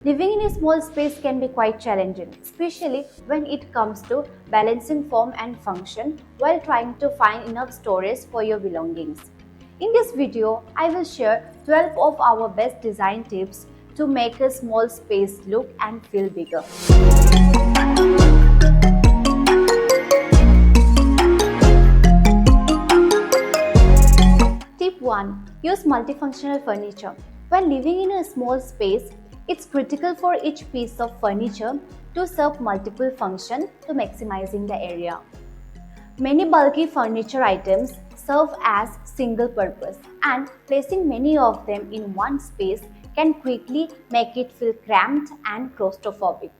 Living in a small space can be quite challenging, especially when it comes to balancing form and function while trying to find enough storage for your belongings. In this video, I will share 12 of our best design tips to make a small space look and feel bigger. Tip 1. Use multifunctional furniture. When living in a small space, it's critical for each piece of furniture to serve multiple functions to maximizing the area. Many bulky furniture items serve as single purpose, and placing many of them in one space can quickly make it feel cramped and claustrophobic.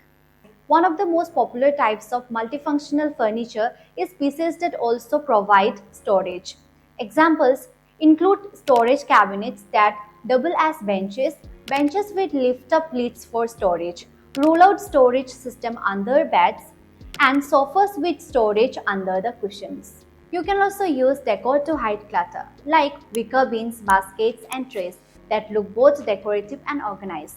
One of the most popular types of multifunctional furniture is pieces that also provide storage. Examples include storage cabinets that double as benches, benches with lift-up lids for storage, roll-out storage system under beds, and sofas with storage under the cushions. You can also use decor to hide clutter, like wicker bins, baskets, and trays that look both decorative and organized.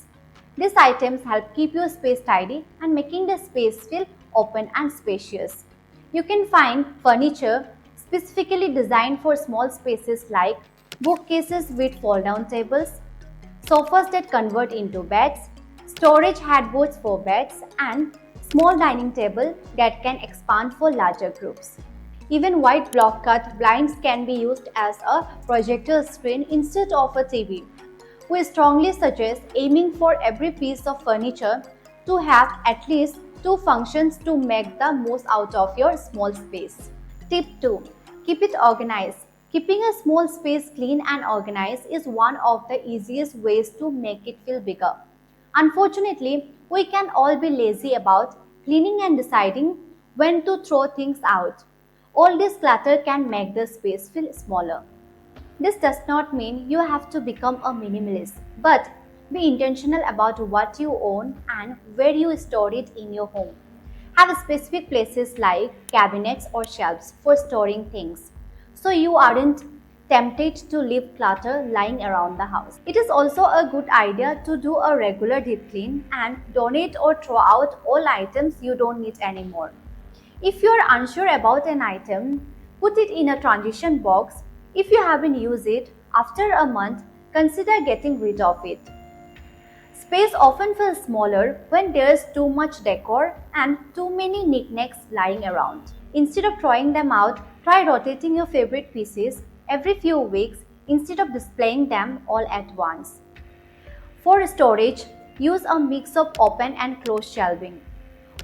These items help keep your space tidy and making the space feel open and spacious. You can find furniture specifically designed for small spaces like bookcases with fold-down tables, sofas that convert into beds, storage headboards for beds, and small dining table that can expand for larger groups. Even white block-cut blinds can be used as a projector screen instead of a TV. We strongly suggest aiming for every piece of furniture to have at least two functions to make the most out of your small space. Tip 2. Keep it organized. Keeping a small space clean and organized is one of the easiest ways to make it feel bigger. Unfortunately, we can all be lazy about cleaning and deciding when to throw things out. All this clutter can make the space feel smaller. This does not mean you have to become a minimalist, but be intentional about what you own and where you store it in your home. Have specific places like cabinets or shelves for storing things, so you aren't tempted to leave clutter lying around the house. It is also a good idea to do a regular deep clean and donate or throw out all items you don't need anymore. If you are unsure about an item, put it in a transition box. If you haven't used it, after a month, consider getting rid of it. Space often feels smaller when there's too much decor and too many knickknacks lying around. Instead of throwing them out, try rotating your favorite pieces every few weeks instead of displaying them all at once. For storage, use a mix of open and closed shelving.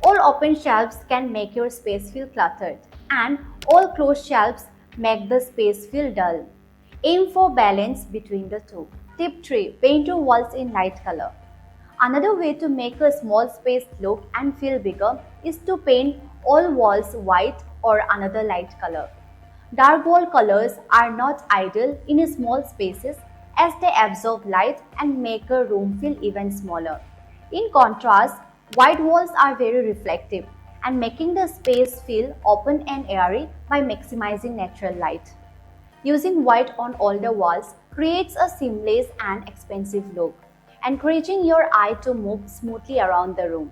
All open shelves can make your space feel cluttered, and all closed shelves make the space feel dull. Aim for balance between the two. Tip 3. Paint your walls in light color. Another way to make a small space look and feel bigger is to paint all walls white or another light color. Dark wall colors are not ideal in small spaces as they absorb light and make a room feel even smaller. In contrast, white walls are very reflective and making the space feel open and airy by maximizing natural light. Using white on all the walls creates a seamless and expansive look, encouraging your eye to move smoothly around the room.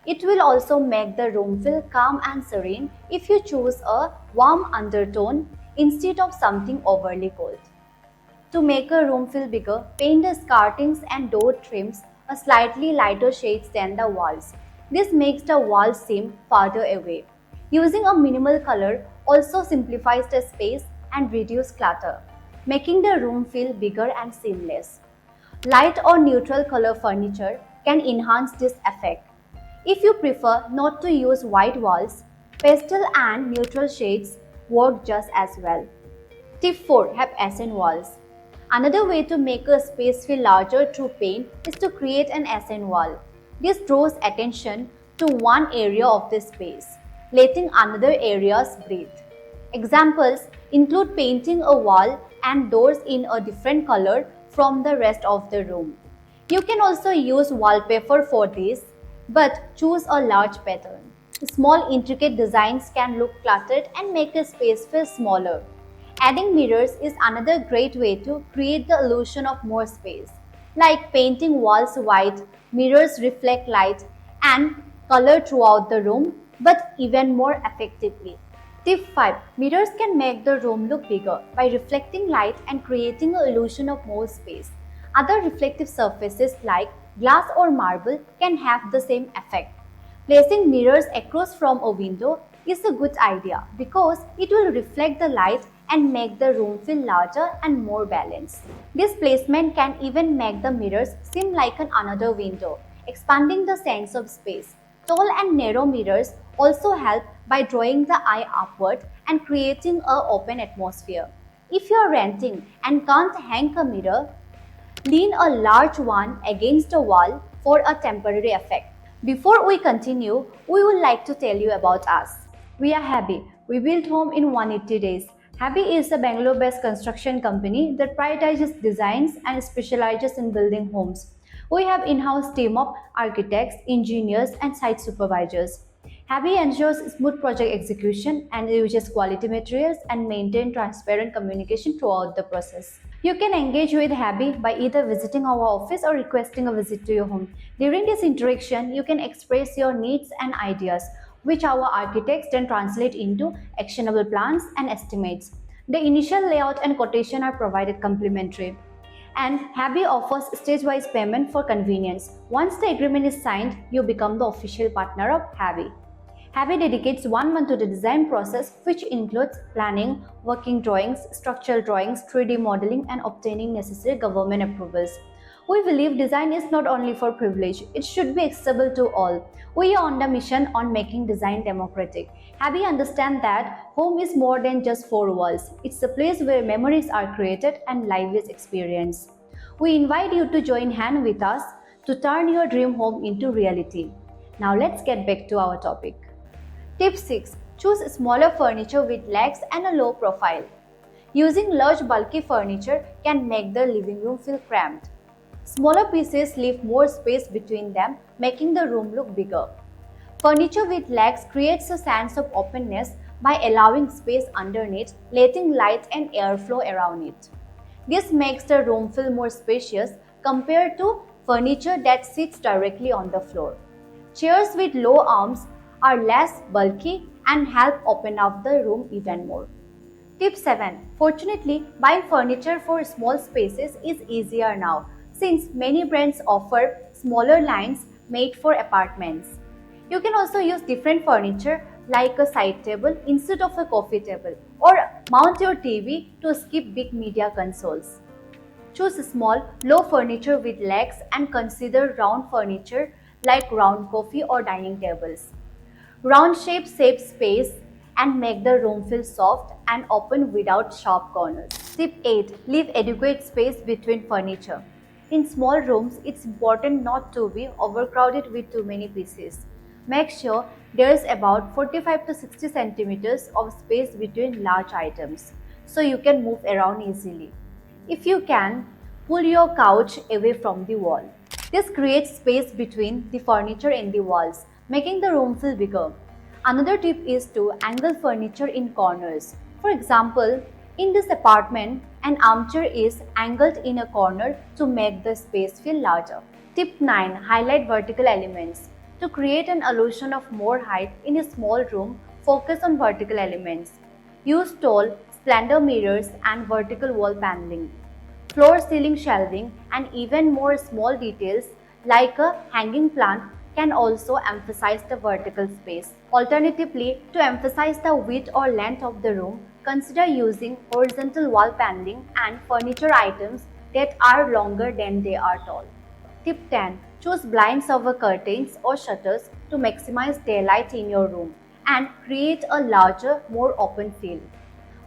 It will also make the room feel calm and serene if you choose a warm undertone instead of something overly cold. To make a room feel bigger, paint the skirtings and door trims a slightly lighter shades than the walls. This makes the walls seem farther away. Using a minimal color also simplifies the space and reduces clutter, making the room feel bigger and seamless. Light or neutral color furniture can enhance this effect. If you prefer not to use white walls, pastel and neutral shades work just as well. Tip 4. Have accent walls. Another way to make a space feel larger through paint is to create an accent wall. This draws attention to one area of the space, letting other areas breathe. Examples include painting a wall and doors in a different color from the rest of the room. You can also use wallpaper for this, but choose a large pattern. Small intricate designs can look cluttered and make a space feel smaller. Adding mirrors is another great way to create the illusion of more space, like painting walls white Mirrors reflect light and color throughout the room, but even more effectively. Tip 5. Mirrors can make the room look bigger by reflecting light and creating an illusion of more space. Other reflective surfaces like glass or marble can have the same effect. Placing mirrors across from a window is a good idea because it will reflect the light and make the room feel larger and more balanced. This placement can even make the mirrors seem like another window, expanding the sense of space. Tall and narrow mirrors also help by drawing the eye upward and creating an open atmosphere. If you are renting and can't hang a mirror, lean a large one against a wall for a temporary effect. Before we continue, we would like to tell you about us. We are Happy. We built home in 180 days. Happy is a Bangalore-based construction company that prioritizes designs and specializes in building homes. We have in-house team of architects, engineers, and site supervisors. Happy ensures smooth project execution and uses quality materials and maintain transparent communication throughout the process. You can engage with Happy by either visiting our office or requesting a visit to your home. During this interaction, you can express your needs and ideas, which our architects then translate into actionable plans and estimates. The initial layout and quotation are provided complimentary. And Happy offers stage-wise payment for convenience. Once the agreement is signed, you become the official partner of Happy. Happy dedicates 1 month to the design process, which includes planning, working drawings, structural drawings, 3D modeling, and obtaining necessary government approvals. We believe design is not only for privilege, it should be accessible to all. We are on the mission on making design democratic. Happy understand that home is more than just four walls. It's a place where memories are created and life is experienced. We invite you to join hand with us to turn your dream home into reality. Now let's get back to our topic. Tip 6. Choose smaller furniture with legs and a low profile. Using large bulky furniture can make the living room feel cramped. Smaller pieces leave more space between them, making the room look bigger. Furniture with legs creates a sense of openness by allowing space underneath, letting light and air flow around it. This makes the room feel more spacious compared to furniture that sits directly on the floor. Chairs with low arms are less bulky and help open up the room even more. Tip 7. Fortunately, buying furniture for small spaces is easier now since many brands offer smaller lines made for apartments. You can also use different furniture like a side table instead of a coffee table or mount your TV to skip big media consoles. Choose small, low furniture with legs and consider round furniture like round coffee or dining tables. Round shapes save space and make the room feel soft and open without sharp corners. Tip 8. Leave adequate space between furniture. In small rooms, it's important not to be overcrowded with too many pieces. Make sure there is about 45 to 60 centimeters of space between large items so you can move around easily. If you can, pull your couch away from the wall. This creates space between the furniture and the walls, making the room feel bigger. Another tip is to angle furniture in corners. For example, in this apartment, an armchair is angled in a corner to make the space feel larger. Tip 9. Highlight vertical elements. To create an illusion of more height in a small room, focus on vertical elements. Use tall, slender mirrors and vertical wall paneling. Floor-ceiling shelving and even more small details like a hanging plant can also emphasize the vertical space. Alternatively, to emphasize the width or length of the room, consider using horizontal wall paneling and furniture items that are longer than they are tall. Tip 10. Choose blinds over curtains or shutters to maximize daylight in your room and create a larger, more open feel.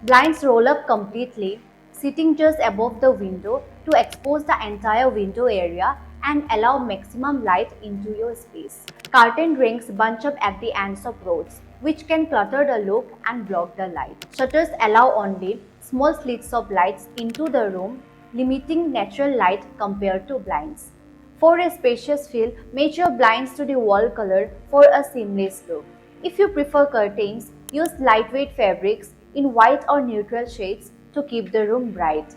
Blinds roll up completely, sitting just above the window to expose the entire window area and allow maximum light into your space. Curtain rings bunch up at the ends of rows, which can clutter the look and block the light. Shutters allow only small slits of lights into the room, limiting natural light compared to blinds. For a spacious feel, match your blinds to the wall color for a seamless look. If you prefer curtains, use lightweight fabrics in white or neutral shades to keep the room bright.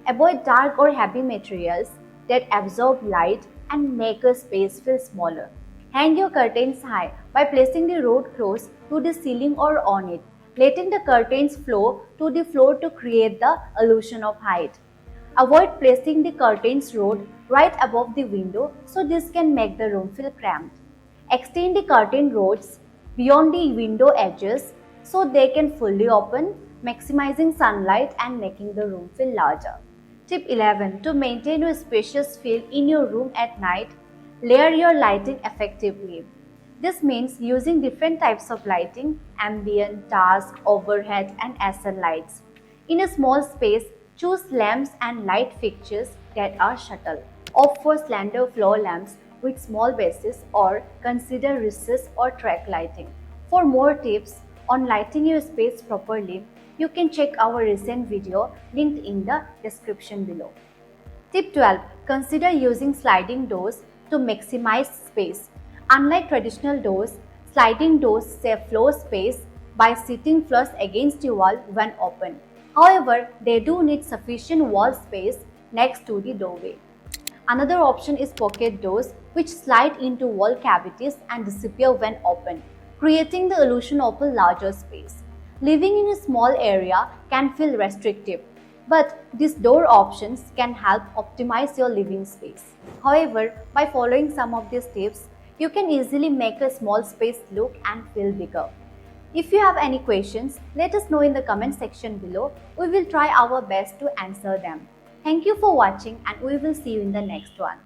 Avoid dark or heavy materials that absorb light and make a space feel smaller. Hang your curtains high by placing the rod close to the ceiling or on it, letting the curtains flow to the floor to create the illusion of height. Avoid placing the curtains rod right above the window so this can make the room feel cramped. Extend the curtain rods beyond the window edges so they can fully open, maximizing sunlight and making the room feel larger. Tip 11. To maintain a spacious feel in your room at night, layer your lighting effectively. This means using different types of lighting: ambient, task, overhead, and SL lights. In a small space, choose lamps and light fixtures that are subtle. Opt for slender floor lamps with small bases or consider recessed or track lighting. For more tips on lighting your space properly, you can check our recent video linked in the description below. Tip 12. Consider using sliding doors to maximize space. Unlike traditional doors, sliding doors save floor space by sitting flush against the wall when open. However, they do need sufficient wall space next to the doorway. Another option is pocket doors, which slide into wall cavities and disappear when open, creating the illusion of a larger space. Living in a small area can feel restrictive, but these door options can help optimize your living space. However, by following some of these tips, you can easily make a small space look and feel bigger. If you have any questions, let us know in the comment section below. We will try our best to answer them. Thank you for watching and we will see you in the next one.